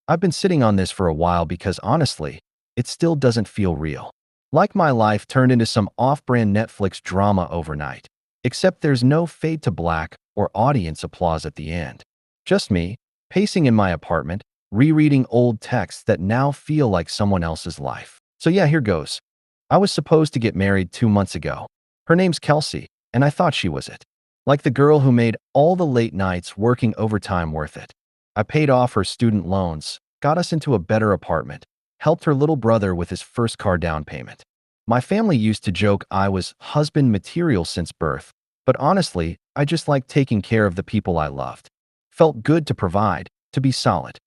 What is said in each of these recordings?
I've been sitting on this for a while because honestly, it still doesn't feel real. Like my life turned into some off-brand Netflix drama overnight. Except there's no fade to black or audience applause at the end. Just me, pacing in my apartment, rereading old texts that now feel like someone else's life. So yeah, here goes. I was supposed to get married 2 months ago. Her name's Kelsey, and I thought she was it. Like the girl who made all the late nights working overtime worth it. I paid off her student loans, got us into a better apartment, helped her little brother with his first car down payment. My family used to joke I was husband material since birth, but honestly, I just liked taking care of the people I loved. Felt good to provide, to be solid.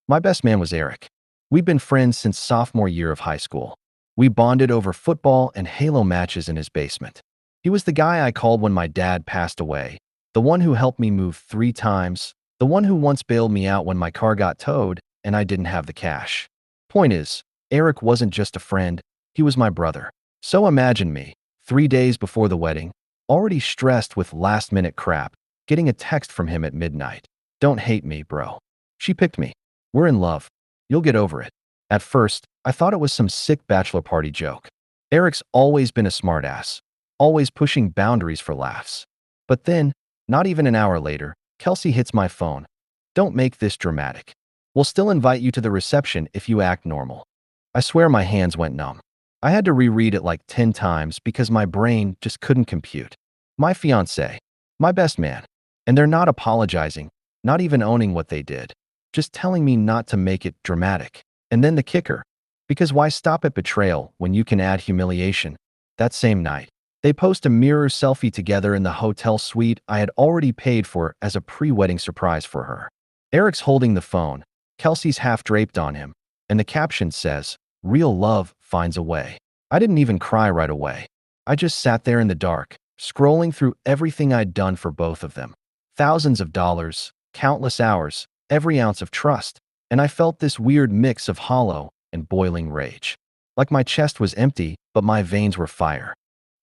My best man was Eric. We've been friends since sophomore year of high school. We bonded over football and Halo matches in his basement. He was the guy I called when my dad passed away, the one who helped me move 3 times, the one who once bailed me out when my car got towed and I didn't have the cash. Point is, Eric wasn't just a friend, he was my brother. So imagine me, 3 days before the wedding, already stressed with last-minute crap, getting a text from him at midnight. "Don't hate me, bro. She picked me. We're in love. You'll get over it." At first, I thought it was some sick bachelor party joke. Eric's always been a smartass, always pushing boundaries for laughs. But then, not even an hour later, Kelsey hits my phone. "Don't make this dramatic. We'll still invite you to the reception if you act normal." I swear my hands went numb. I had to reread it like 10 times because my brain just couldn't compute. My fiancé, my best man, and they're not apologizing, not even owning what they did, just telling me not to make it dramatic. And then the kicker, because why stop at betrayal when you can add humiliation? That same night, they post a mirror selfie together in the hotel suite I had already paid for as a pre-wedding surprise for her. Eric's holding the phone, Kelsey's half draped on him, and the caption says, "Real love finds a way." I didn't even cry right away. I just sat there in the dark, scrolling through everything I'd done for both of them. Thousands of dollars, countless hours, every ounce of trust, and I felt this weird mix of hollow and boiling rage. Like my chest was empty, but my veins were fire.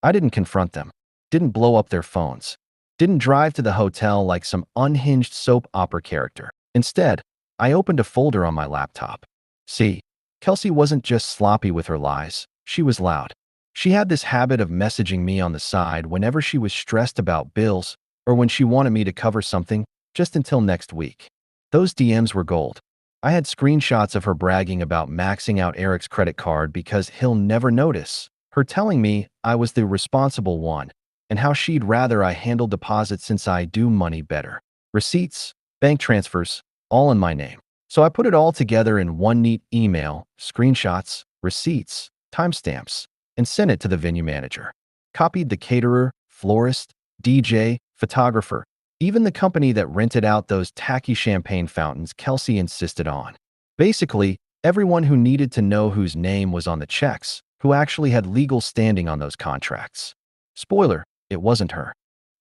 I didn't confront them, didn't blow up their phones, didn't drive to the hotel like some unhinged soap opera character. Instead, I opened a folder on my laptop. See, Kelsey wasn't just sloppy with her lies, she was loud. She had this habit of messaging me on the side whenever she was stressed about bills or when she wanted me to cover something, just until next week. Those DMs were gold. I had screenshots of her bragging about maxing out Eric's credit card because he'll never notice, her telling me I was the responsible one, and how she'd rather I handle deposits since I do money better. Receipts, bank transfers, all in my name. So I put it all together in one neat email, screenshots, receipts, timestamps, and sent it to the venue manager. Copied the caterer, florist, DJ, photographer, even the company that rented out those tacky champagne fountains Kelsey insisted on. Basically, everyone who needed to know whose name was on the checks, who actually had legal standing on those contracts. Spoiler, it wasn't her.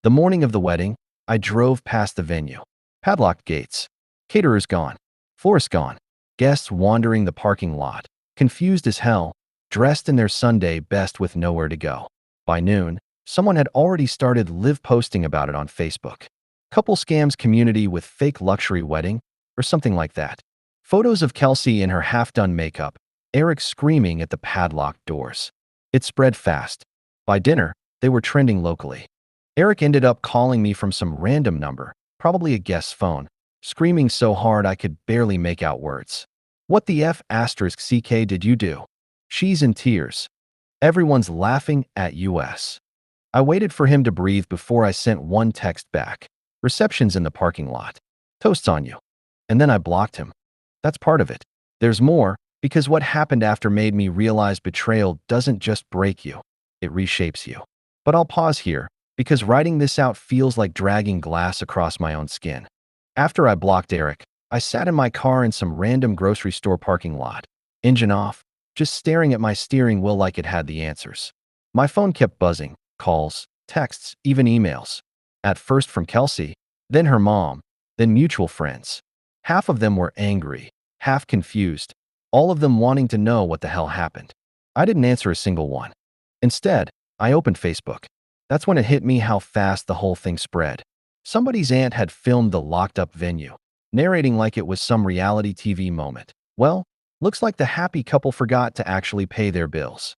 The morning of the wedding, I drove past the venue. Padlocked gates. Caterers gone. Florist gone. Guests wandering the parking lot, confused as hell, dressed in their Sunday best with nowhere to go. By noon, someone had already started live posting about it on Facebook. Couple scams community with fake luxury wedding, or something like that. Photos of Kelsey in her half-done makeup, Eric screaming at the padlocked doors. It spread fast. By dinner, they were trending locally. Eric ended up calling me from some random number, probably a guest's phone, screaming so hard I could barely make out words. "What the F asterisk CK did you do?" She's in tears. Everyone's laughing at US. I waited for him to breathe before I sent one text back. "Reception's in the parking lot. Toast's on you." And then I blocked him. That's part of it. There's more, because what happened after made me realize betrayal doesn't just break you, it reshapes you. But I'll pause here, because writing this out feels like dragging glass across my own skin. After I blocked Eric, I sat in my car in some random grocery store parking lot, engine off, just staring at my steering wheel like it had the answers. My phone kept buzzing, calls, texts, even emails. At first from Kelsey, then her mom, then mutual friends. Half of them were angry, half confused, all of them wanting to know what the hell happened. I didn't answer a single one. Instead, I opened Facebook. That's when it hit me how fast the whole thing spread. Somebody's aunt had filmed the locked-up venue. narrating like it was some reality TV moment. Well, looks like the happy couple forgot to actually pay their bills.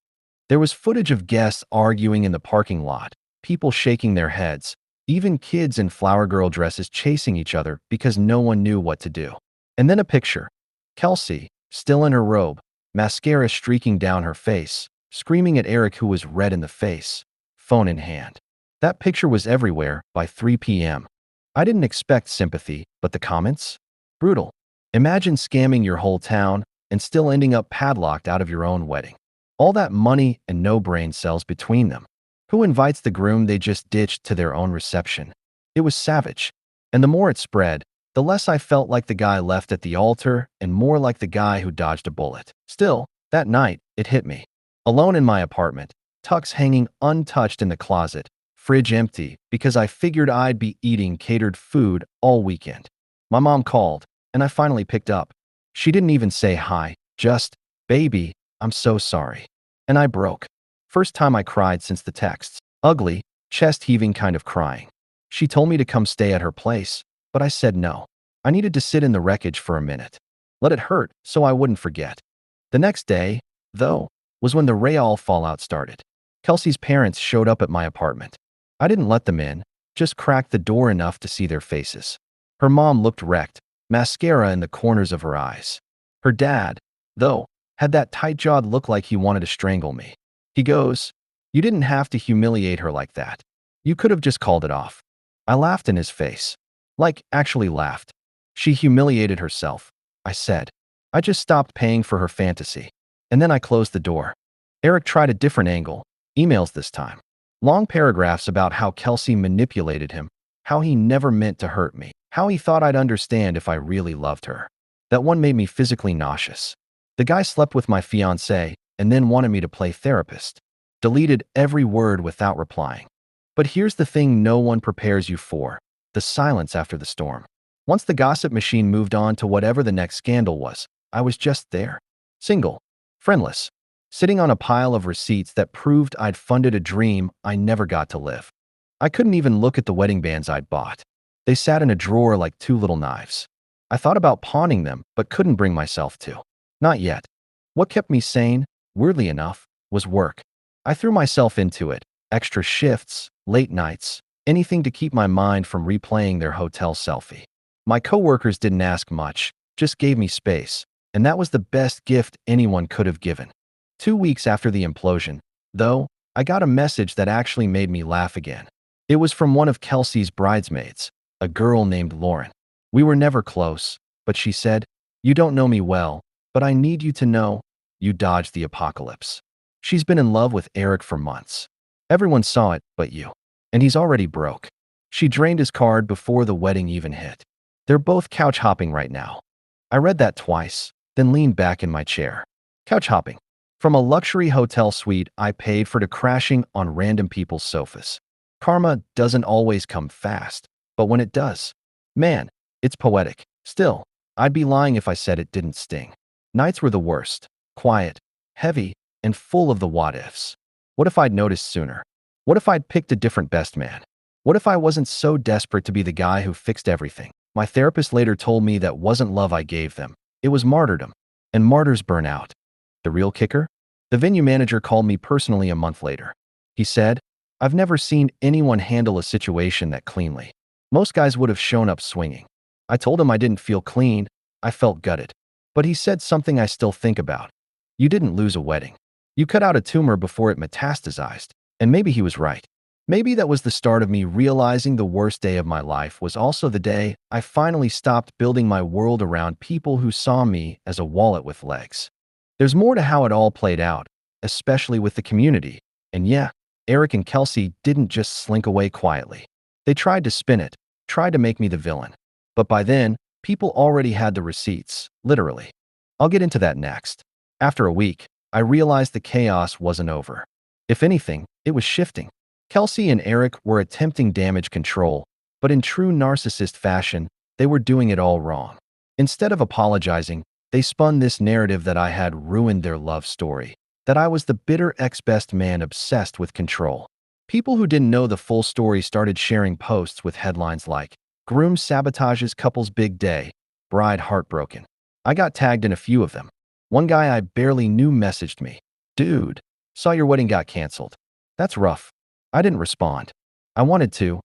There was footage of guests arguing in the parking lot, people shaking their heads, even kids in flower girl dresses chasing each other because no one knew what to do. And then a picture. Kelsey, still in her robe, mascara streaking down her face, screaming at Eric who was red in the face, phone in hand. That picture was everywhere by 3 p.m. I didn't expect sympathy, but the comments? Brutal. Imagine scamming your whole town and still ending up padlocked out of your own wedding. All that money and no brain cells between them. Who invites the groom they just ditched to their own reception? It was savage. And the more it spread, the less I felt like the guy left at the altar and more like the guy who dodged a bullet. Still, that night, it hit me. Alone in my apartment, tux hanging untouched in the closet, fridge empty because I figured I'd be eating catered food all weekend. My mom called, and I finally picked up. She didn't even say hi, just, "Baby, I'm so sorry." And I broke. First time I cried since the texts. Ugly, chest-heaving kind of crying. She told me to come stay at her place, but I said no. I needed to sit in the wreckage for a minute. Let it hurt so I wouldn't forget. The next day, though, was when the Real fallout started. Kelsey's parents showed up at my apartment. I didn't let them in, just cracked the door enough to see their faces. Her mom looked wrecked, mascara in the corners of her eyes. Her dad, though, had that tight-jawed look like he wanted to strangle me. He goes, "You didn't have to humiliate her like that. You could have just called it off." I laughed in his face. Like, actually laughed. "She humiliated herself," I said. "I just stopped paying for her fantasy." And then I closed the door. Eric tried a different angle, emails this time. Long paragraphs about how Kelsey manipulated him, how he never meant to hurt me, how he thought I'd understand if I really loved her. That one made me physically nauseous. The guy slept with my fiancée and then wanted me to play therapist. Deleted every word without replying. But here's the thing no one prepares you for: the silence after the storm. Once the gossip machine moved on to whatever the next scandal was, I was just there. Single. Friendless. Sitting on a pile of receipts that proved I'd funded a dream I never got to live. I couldn't even look at the wedding bands I'd bought. They sat in a drawer like two little knives. I thought about pawning them, but couldn't bring myself to. Not yet. What kept me sane, weirdly enough, was work. I threw myself into it. Extra shifts, late nights, anything to keep my mind from replaying their hotel selfie. My coworkers didn't ask much, just gave me space, and that was the best gift anyone could have given. 2 weeks after the implosion, though, I got a message that actually made me laugh again. It was from one of Kelsey's bridesmaids, a girl named Lauren. We were never close, but she said, "You don't know me well, but I need you to know, you dodged the apocalypse." She's been in love with Eric for months. Everyone saw it but you. And he's already broke. She drained his card before the wedding even hit. They're both couch hopping right now. I read that twice, then leaned back in my chair. Couch hopping. From a luxury hotel suite I paid for to crashing on random people's sofas. Karma doesn't always come fast, but when it does, man, it's poetic. Still, I'd be lying if I said it didn't sting. Nights were the worst. Quiet, heavy, and full of the what-ifs. What if I'd noticed sooner? What if I'd picked a different best man? What if I wasn't so desperate to be the guy who fixed everything? My therapist later told me that wasn't love I gave them. It was martyrdom. And martyrs burn out. The real kicker? The venue manager called me personally a month later. He said, "I've never seen anyone handle a situation that cleanly. Most guys would have shown up swinging." I told him I didn't feel clean. I felt gutted. But he said something I still think about. "You didn't lose a wedding. You cut out a tumor before it metastasized." And maybe he was right. Maybe that was the start of me realizing the worst day of my life was also the day I finally stopped building my world around people who saw me as a wallet with legs. There's more to how it all played out, especially with the community. And yeah, Eric and Kelsey didn't just slink away quietly. They tried to spin it, tried to make me the villain. But by then, people already had the receipts, literally. I'll get into that next. After a week, I realized the chaos wasn't over. If anything, it was shifting. Kelsey and Eric were attempting damage control, but in true narcissist fashion, they were doing it all wrong. Instead of apologizing, they spun this narrative that I had ruined their love story, that I was the bitter ex-best man obsessed with control. People who didn't know the full story started sharing posts with headlines like, "Groom sabotages couple's big day," bride heartbroken. I got tagged in a few of them. One guy I barely knew messaged me, "Dude, saw your wedding got canceled." That's rough. I didn't respond. I wanted to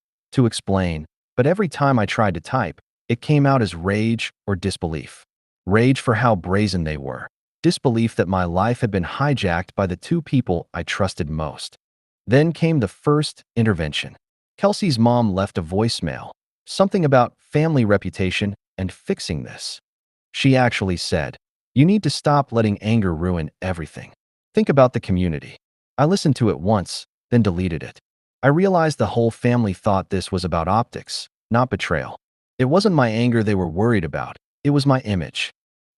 explain, but every time I tried to type, it came out as rage or disbelief. Rage for how brazen they were. Disbelief that my life had been hijacked by the two people I trusted most. Then came the first intervention. Kelsey's mom left a voicemail, something about family reputation and fixing this. She actually said, "You need to stop letting anger ruin everything. Think about the community." I listened to it once, then deleted it. I realized the whole family thought this was about optics, not betrayal. It wasn't my anger they were worried about, it was my image.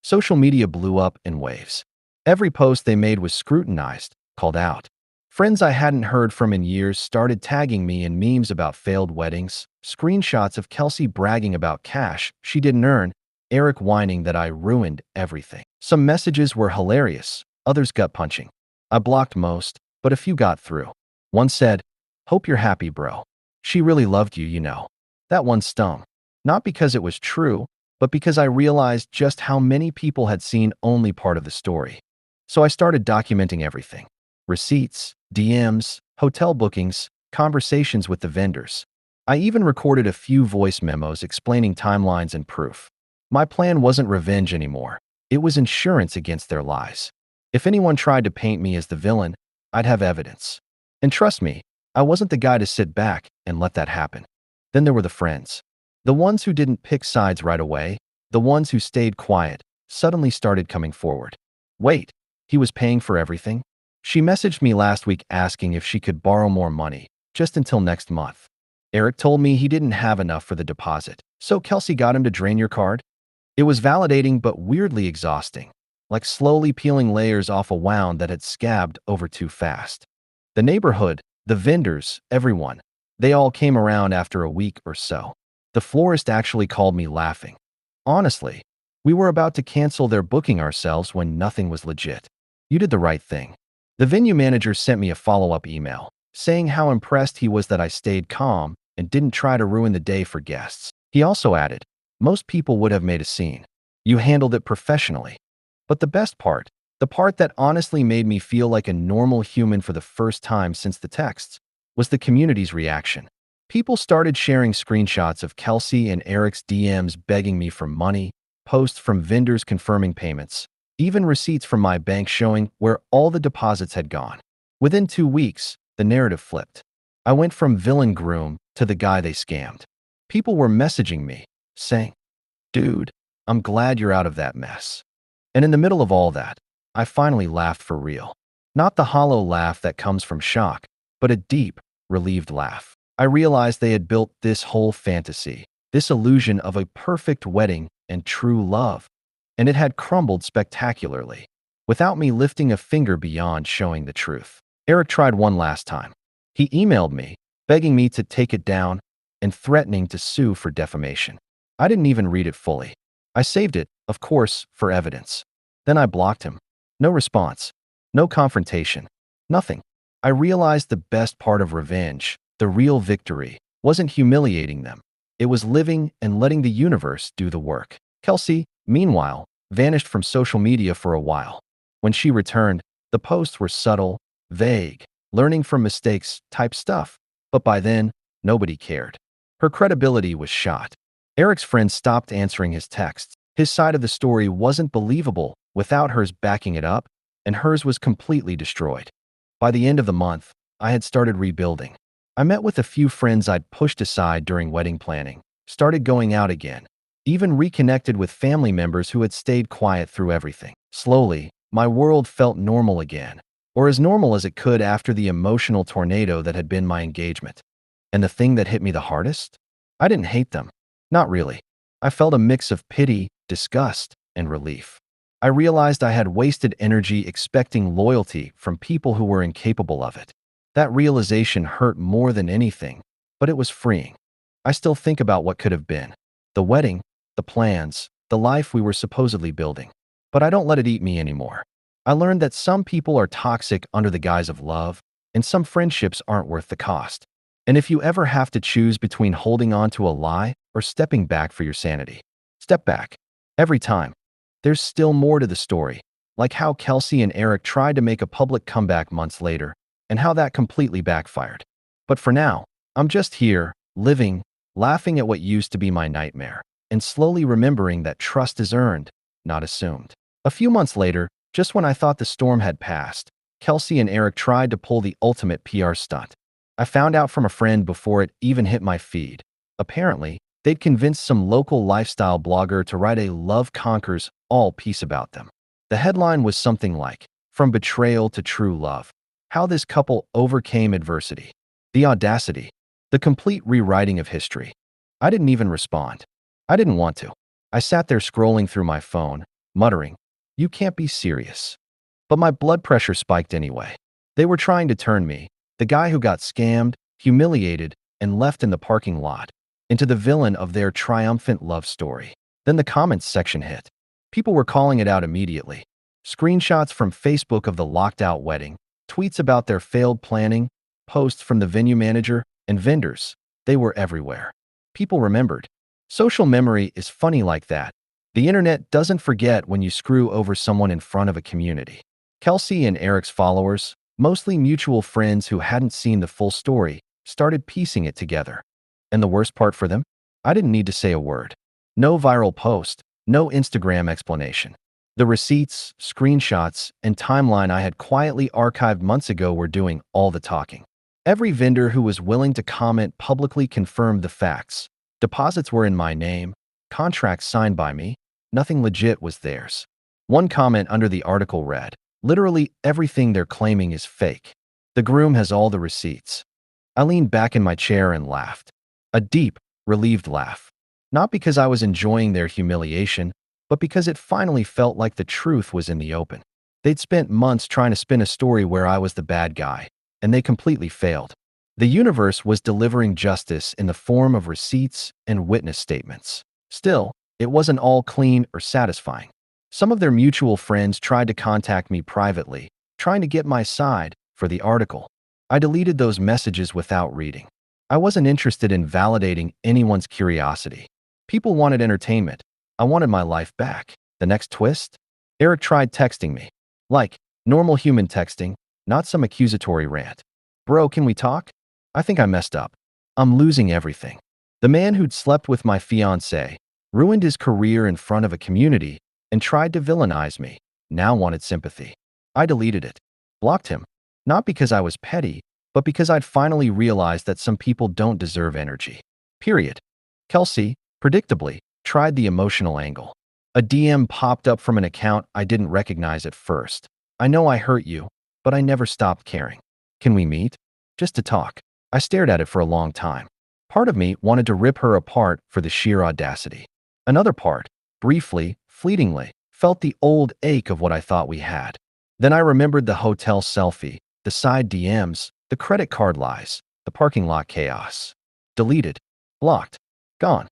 Social media blew up in waves. Every post they made was scrutinized, called out. Friends I hadn't heard from in years started tagging me in memes about failed weddings, screenshots of Kelsey bragging about cash she didn't earn, Eric whining that I ruined everything. Some messages were hilarious, others gut-punching. I blocked most, but a few got through. One said, "Hope you're happy, bro. She really loved you, you know." That one stung. Not because it was true, but because I realized just how many people had seen only part of the story. So I started documenting everything. Receipts, DMs, hotel bookings, conversations with the vendors. I even recorded a few voice memos explaining timelines and proof. My plan wasn't revenge anymore. It was insurance against their lies. If anyone tried to paint me as the villain, I'd have evidence. And trust me, I wasn't the guy to sit back and let that happen. Then there were the friends. The ones who didn't pick sides right away, the ones who stayed quiet, suddenly started coming forward. "Wait, he was paying for everything?" She messaged me last week asking if she could borrow more money, just until next month. "Eric told me he didn't have enough for the deposit, so Kelsey got him to drain your card?" It was validating but weirdly exhausting, like slowly peeling layers off a wound that had scabbed over too fast. The neighborhood, the vendors, everyone, they all came around after a week or so. The florist actually called me laughing. Honestly, we were about to cancel their booking ourselves when nothing was legit. "You did the right thing." The venue manager sent me a follow-up email, saying how impressed he was that I stayed calm and didn't try to ruin the day for guests. He also added, "Most people would have made a scene. You handled it professionally." But the best part, the part that honestly made me feel like a normal human for the first time since the texts, was the community's reaction. People started sharing screenshots of Kelsey and Eric's DMs begging me for money, posts from vendors confirming payments, even receipts from my bank showing where all the deposits had gone. Within 2 weeks, the narrative flipped. I went from villain groom to the guy they scammed. People were messaging me, saying, "Dude, I'm glad you're out of that mess." And in the middle of all that, I finally laughed for real. Not the hollow laugh that comes from shock, but a deep, relieved laugh. I realized they had built this whole fantasy, this illusion of a perfect wedding and true love, and it had crumbled spectacularly, without me lifting a finger beyond showing the truth. Eric tried one last time. He emailed me, begging me to take it down and threatening to sue for defamation. I didn't even read it fully. I saved it, of course, for evidence. Then I blocked him. No response. No confrontation. Nothing. I realized the best part of revenge, the real victory, wasn't humiliating them. It was living and letting the universe do the work. Kelsey, meanwhile, vanished from social media for a while. When she returned, the posts were subtle, vague, learning from mistakes type stuff. But by then, nobody cared. Her credibility was shot. Eric's friends stopped answering his texts. His side of the story wasn't believable without hers backing it up, and hers was completely destroyed. By the end of the month, I had started rebuilding. I met with a few friends I'd pushed aside during wedding planning, started going out again, even reconnected with family members who had stayed quiet through everything. Slowly, my world felt normal again, or as normal as it could after the emotional tornado that had been my engagement. And the thing that hit me the hardest? I didn't hate them. Not really. I felt a mix of pity, disgust, and relief. I realized I had wasted energy expecting loyalty from people who were incapable of it. That realization hurt more than anything, but it was freeing. I still think about what could have been. The wedding, the plans, the life we were supposedly building. But I don't let it eat me anymore. I learned that some people are toxic under the guise of love, and some friendships aren't worth the cost. And if you ever have to choose between holding on to a lie or stepping back for your sanity, step back. Every time. There's still more to the story, like how Kelsey and Eric tried to make a public comeback months later, and how that completely backfired. But for now, I'm just here, living, laughing at what used to be my nightmare, and slowly remembering that trust is earned, not assumed. A few months later, just when I thought the storm had passed, Kelsey and Eric tried to pull the ultimate PR stunt. I found out from a friend before it even hit my feed. Apparently, they'd convinced some local lifestyle blogger to write a love conquers all piece about them. The headline was something like, "From Betrayal to True Love, How This Couple Overcame Adversity." The audacity, the complete rewriting of history. I didn't even respond. I didn't want to. I sat there scrolling through my phone, muttering, "You can't be serious." But my blood pressure spiked anyway. They were trying to turn me, the guy who got scammed, humiliated, and left in the parking lot, into the villain of their triumphant love story. Then the comments section hit. People were calling it out immediately. Screenshots from Facebook of the locked-out wedding, tweets about their failed planning, posts from the venue manager, and vendors. They were everywhere. People remembered. Social memory is funny like that. The internet doesn't forget when you screw over someone in front of a community. Kelsey and Eric's followers, mostly mutual friends who hadn't seen the full story, started piecing it together. And the worst part for them? I didn't need to say a word. No viral post, no Instagram explanation. The receipts, screenshots, and timeline I had quietly archived months ago were doing all the talking. Every vendor who was willing to comment publicly confirmed the facts. Deposits were in my name, contracts signed by me, nothing legit was theirs. One comment under the article read, "Literally everything they're claiming is fake. The groom has all the receipts." I leaned back in my chair and laughed. A deep, relieved laugh. Not because I was enjoying their humiliation, but because it finally felt like the truth was in the open. They'd spent months trying to spin a story where I was the bad guy, and they completely failed. The universe was delivering justice in the form of receipts and witness statements. Still, it wasn't all clean or satisfying. Some of their mutual friends tried to contact me privately, trying to get my side for the article. I deleted those messages without reading. I wasn't interested in validating anyone's curiosity. People wanted entertainment. I wanted my life back. The next twist? Eric tried texting me. Like, normal human texting, not some accusatory rant. "Bro, can we talk? I think I messed up. I'm losing everything." The man who'd slept with my fiancée, ruined his career in front of a community, and tried to villainize me, now wanted sympathy. I deleted it. Blocked him. Not because I was petty, but because I'd finally realized that some people don't deserve energy. Period. Kelsey, predictably, tried the emotional angle. A DM popped up from an account I didn't recognize at first. "I know I hurt you, but I never stopped caring. Can we meet? Just to talk." I stared at it for a long time. Part of me wanted to rip her apart for the sheer audacity. Another part, briefly, fleetingly, felt the old ache of what I thought we had. Then I remembered the hotel selfie, the side DMs, the credit card lies, the parking lot chaos. Deleted. Blocked. Gone.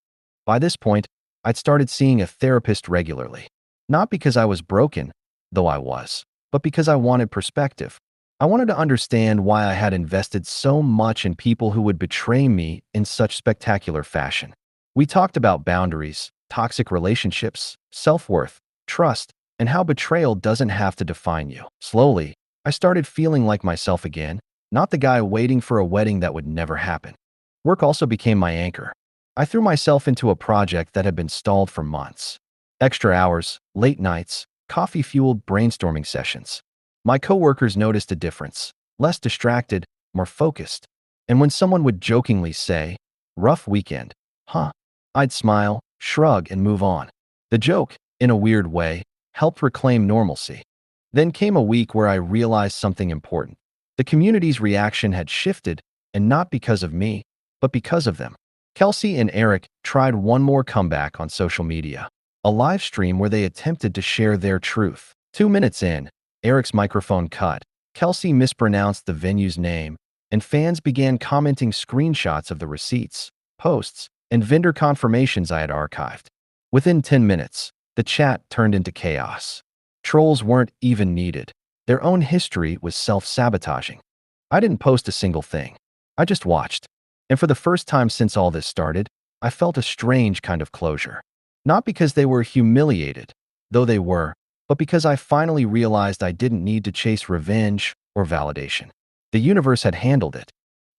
By this point, I'd started seeing a therapist regularly. Not because I was broken, though I was, but because I wanted perspective. I wanted to understand why I had invested so much in people who would betray me in such spectacular fashion. We talked about boundaries, toxic relationships, self-worth, trust, and how betrayal doesn't have to define you. Slowly, I started feeling like myself again, not the guy waiting for a wedding that would never happen. Work also became my anchor. I threw myself into a project that had been stalled for months. Extra hours, late nights, coffee-fueled brainstorming sessions. My coworkers noticed a difference, less distracted, more focused. And when someone would jokingly say, "Rough weekend, huh?" I'd smile, shrug, and move on. The joke, in a weird way, helped reclaim normalcy. Then came a week where I realized something important. The community's reaction had shifted, and not because of me, but because of them. Kelsey and Eric tried one more comeback on social media, a live stream where they attempted to share their truth. 2 minutes in, Eric's microphone cut, Kelsey mispronounced the venue's name, and fans began commenting screenshots of the receipts, posts, and vendor confirmations I had archived. Within 10 minutes, the chat turned into chaos. Trolls weren't even needed. Their own history was self-sabotaging. I didn't post a single thing. I just watched. And for the first time since all this started, I felt a strange kind of closure. Not because they were humiliated, though they were, but because I finally realized I didn't need to chase revenge or validation. The universe had handled it.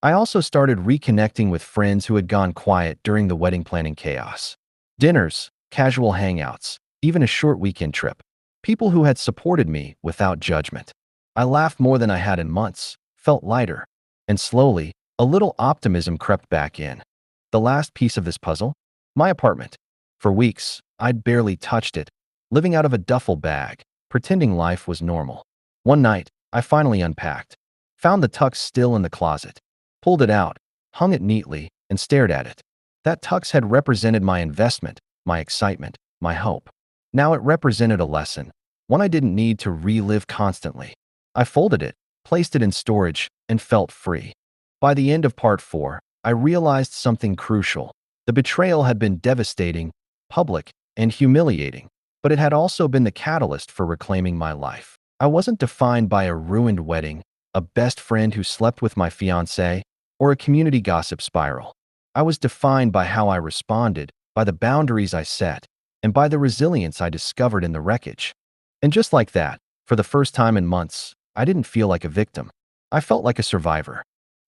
I also started reconnecting with friends who had gone quiet during the wedding planning chaos. Dinners, casual hangouts, even a short weekend trip. People who had supported me without judgment. I laughed more than I had in months, felt lighter, and slowly, a little optimism crept back in. The last piece of this puzzle? My apartment. For weeks, I'd barely touched it, living out of a duffel bag, pretending life was normal. One night, I finally unpacked, found the tux still in the closet, pulled it out, hung it neatly, and stared at it. That tux had represented my investment, my excitement, my hope. Now it represented a lesson, one I didn't need to relive constantly. I folded it, placed it in storage, and felt free. By the end of part 4, I realized something crucial. The betrayal had been devastating, public, and humiliating, but it had also been the catalyst for reclaiming my life. I wasn't defined by a ruined wedding, a best friend who slept with my fiancé, or a community gossip spiral. I was defined by how I responded, by the boundaries I set, and by the resilience I discovered in the wreckage. And just like that, for the first time in months, I didn't feel like a victim. I felt like a survivor.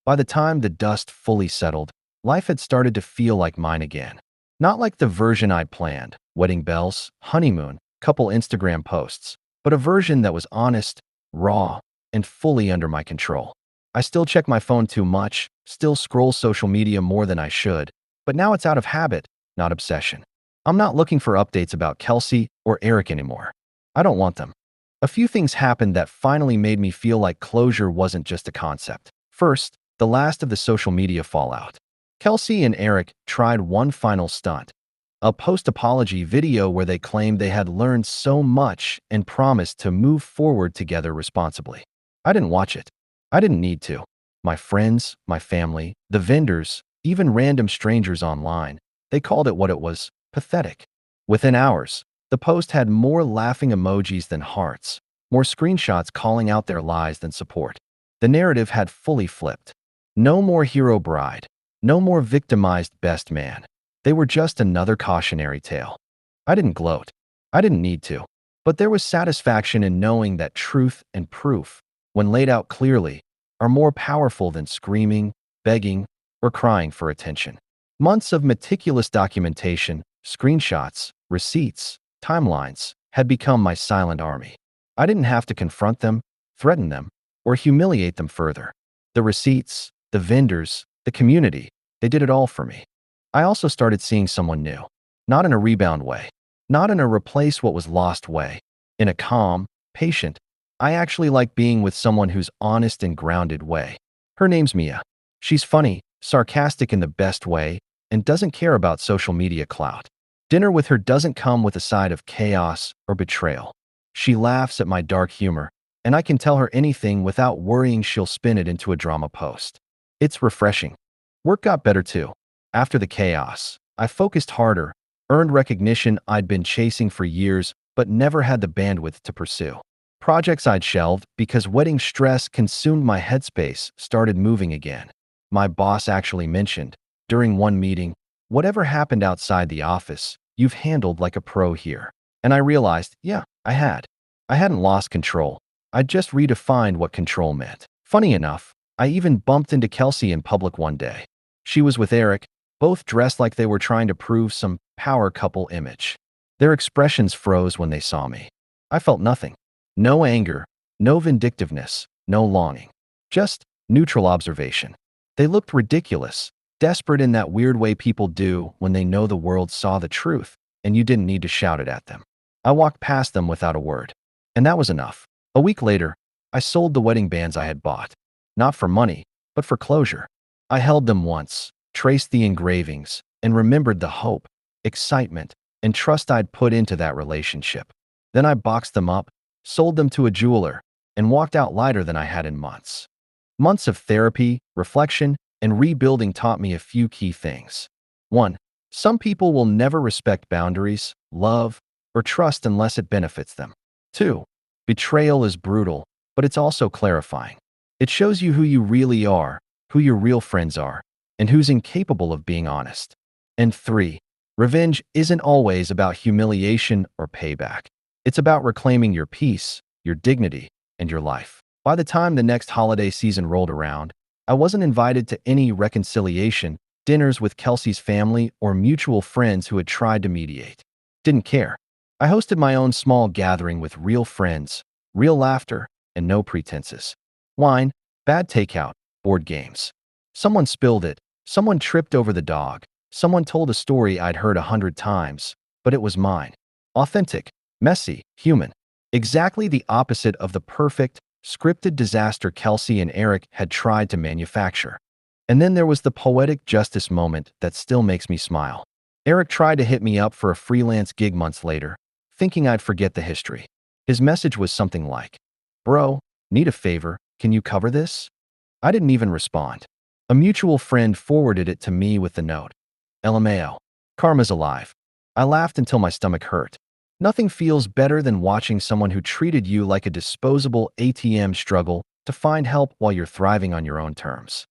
By the time the dust fully settled, life had started to feel like mine again. Not like the version I'd planned, wedding bells, honeymoon, couple Instagram posts, but a version that was honest, raw, and fully under my control. I still check my phone too much, still scroll social media more than I should, but now it's out of habit, not obsession. I'm not looking for updates about Kelsey or Eric anymore. I don't want them. A few things happened that finally made me feel like closure wasn't just a concept. First, the last of the social media fallout. Kelsey and Eric tried one final stunt, a post-apology video where they claimed they had learned so much and promised to move forward together responsibly. I didn't watch it. I didn't need to. My friends, my family, the vendors, even random strangers online, they called it what it was: pathetic. Within hours, the post had more laughing emojis than hearts, more screenshots calling out their lies than support. The narrative had fully flipped. No more hero bride. No more victimized best man. They were just another cautionary tale. I didn't gloat. I didn't need to. But there was satisfaction in knowing that truth and proof, when laid out clearly, are more powerful than screaming, begging, or crying for attention. Months of meticulous documentation, screenshots, receipts, timelines had become my silent army. I didn't have to confront them, threaten them, or humiliate them further. The receipts, the vendors, the community, they did it all for me. I also started seeing someone new. Not in a rebound way. Not in a replace what was lost way. In a calm, patient, I actually like being with someone who's honest and grounded way. Her name's Mia. She's funny, sarcastic in the best way, and doesn't care about social media clout. Dinner with her doesn't come with a side of chaos or betrayal. She laughs at my dark humor, and I can tell her anything without worrying she'll spin it into a drama post. It's refreshing. Work got better too. After the chaos, I focused harder, earned recognition I'd been chasing for years but never had the bandwidth to pursue. Projects I'd shelved because wedding stress consumed my headspace started moving again. My boss actually mentioned, during one meeting, "Whatever happened outside the office, you've handled like a pro here." And I realized, yeah, I had. I hadn't lost control. I'd just redefined what control meant. Funny enough, I even bumped into Kelsey in public one day. She was with Eric, both dressed like they were trying to prove some power couple image. Their expressions froze when they saw me. I felt nothing. No anger, no vindictiveness, no longing. Just neutral observation. They looked ridiculous, desperate in that weird way people do when they know the world saw the truth and you didn't need to shout it at them. I walked past them without a word. And that was enough. A week later, I sold the wedding bands I had bought. Not for money, but for closure. I held them once, traced the engravings, and remembered the hope, excitement, and trust I'd put into that relationship. Then I boxed them up, sold them to a jeweler, and walked out lighter than I had in months. Months of therapy, reflection, and rebuilding taught me a few key things. 1. Some people will never respect boundaries, love, or trust unless it benefits them. 2. Betrayal is brutal, but it's also clarifying. It shows you who you really are, who your real friends are, and who's incapable of being honest. And 3. Revenge isn't always about humiliation or payback. It's about reclaiming your peace, your dignity, and your life. By the time the next holiday season rolled around, I wasn't invited to any reconciliation, dinners with Kelsey's family, or mutual friends who had tried to mediate. Didn't care. I hosted my own small gathering with real friends, real laughter, and no pretenses. Wine, bad takeout, board games. Someone spilled it, someone tripped over the dog, someone told a story I'd heard 100 times, but it was mine. Authentic, messy, human. Exactly the opposite of the perfect, scripted disaster Kelsey and Eric had tried to manufacture. And then there was the poetic justice moment that still makes me smile. Eric tried to hit me up for a freelance gig months later, thinking I'd forget the history. His message was something like, "Bro, need a favor, can you cover this?" I didn't even respond. A mutual friend forwarded it to me with the note, "LMAO. Karma's alive." I laughed until my stomach hurt. Nothing feels better than watching someone who treated you like a disposable ATM struggle to find help while you're thriving on your own terms.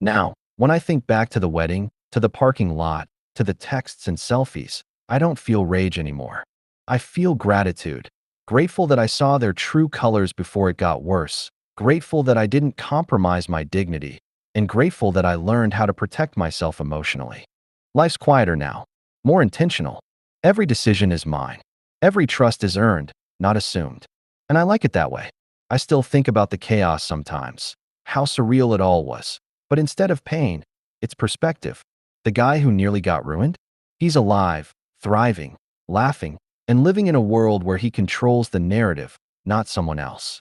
Now, when I think back to the wedding, to the parking lot, to the texts and selfies, I don't feel rage anymore. I feel gratitude. Grateful that I saw their true colors before it got worse. Grateful that I didn't compromise my dignity. And grateful that I learned how to protect myself emotionally. Life's quieter now, more intentional. Every decision is mine. Every trust is earned, not assumed. And I like it that way. I still think about the chaos sometimes, how surreal it all was. But instead of pain, it's perspective. The guy who nearly got ruined? He's alive, thriving, laughing, and living in a world where he controls the narrative, not someone else.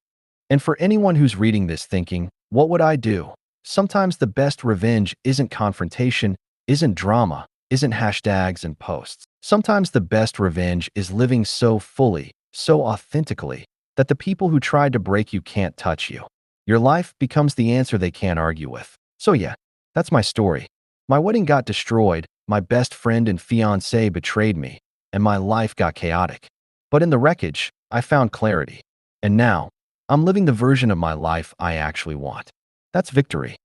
And for anyone who's reading this thinking, what would I do? Sometimes the best revenge isn't confrontation, isn't drama, isn't hashtags and posts. Sometimes the best revenge is living so fully, so authentically, that the people who tried to break you can't touch you. Your life becomes the answer they can't argue with. So yeah, that's my story. My wedding got destroyed, my best friend and fiancé betrayed me, and my life got chaotic. But in the wreckage, I found clarity. And now, I'm living the version of my life I actually want. That's victory.